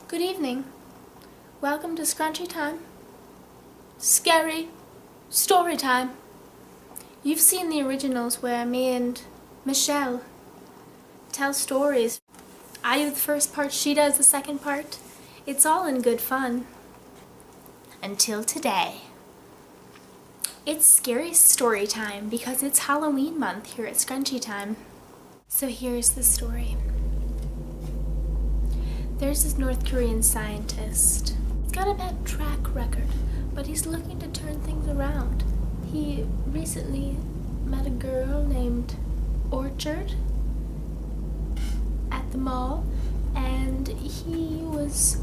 Good evening. Welcome to Scrunchy Time. Scary Storytime. You've seen the originals where me and Michelle tell stories. I do the first part, she does the second part. It's all in good fun. Until today. It's Scary Storytime because it's Halloween month here at Scrunchy Time. So here's the story. There's this North Korean scientist. He's got a bad track record, but he's looking to turn things around. He recently met a girl named Orchard at the mall, and he was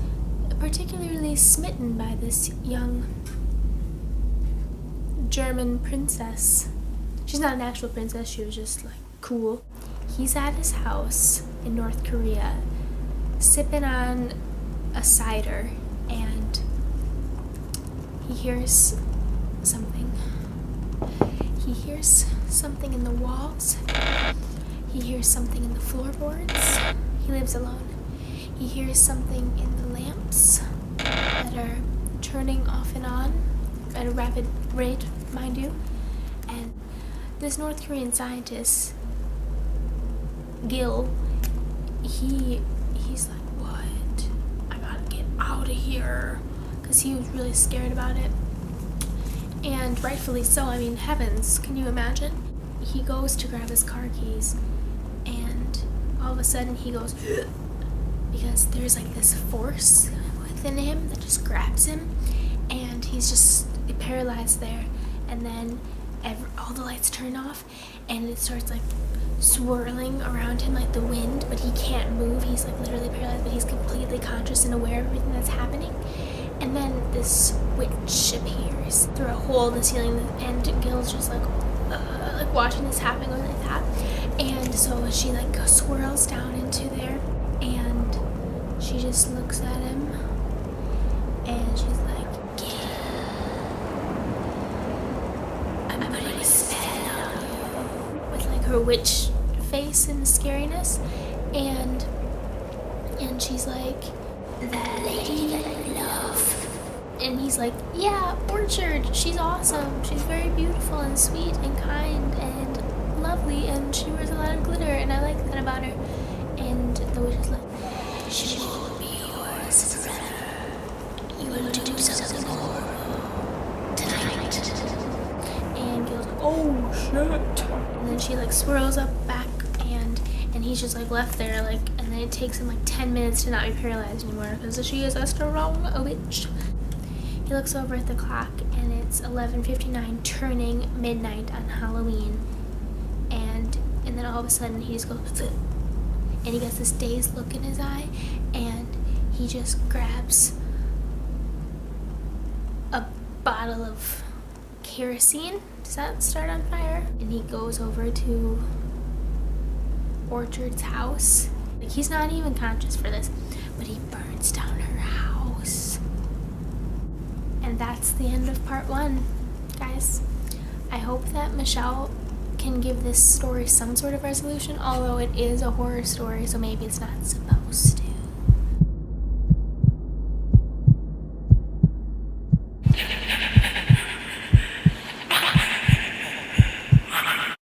particularly smitten by this young German princess. She's not an actual princess, she was just like cool. He's at his house in North Korea sipping on a cider, and he hears something. He hears something in the walls. He hears something in the floorboards. He lives alone. He hears something in the lamps that are turning off and on at a rapid rate, mind you. And this North Korean scientist, Gil, he's like, what? I gotta get out of here. Because he was really scared about it. And rightfully so. I mean, heavens, can you imagine? He goes to grab his car keys, and all of a sudden he goes, because there's like this force within him that just grabs him, and he's just paralyzed there. And then all the lights turn off, and it starts like swirling around him like the wind, but he can't move. He's like literally paralyzed, but he's completely conscious and aware of everything that's happening. And then this witch appears through a hole in the ceiling, and Gil's just like watching this happen, going like that. And so she like swirls down into there, and she just looks at him, and she's like, Gil, I'm putting a spell on you, with like her witch face and scariness. And she's like, that lady that I love. And he's like, yeah, Orchard, she's awesome. She's very beautiful and sweet and kind and lovely, and she wears a lot of glitter, and I like that about her. And the witch is like, she will be yours forever. You will do something more tonight. And Gil's like, oh shit. And then she like swirls up back, and he's just like left there, like, and then it takes him like 10 minutes to not be paralyzed anymore because she is a strong witch. He looks over at the clock, and it's 11:59, turning midnight on Halloween. And then all of a sudden he just goes, and he gets this dazed look in his eye, and he just grabs a bottle of kerosene. Does that start on fire? And he goes over to Orchard's house. Like, he's not even conscious for this, but he burns down her house. And that's the end of part 1, guys. I hope that Michelle can give this story some sort of resolution, although it is a horror story, so maybe it's not supposed to.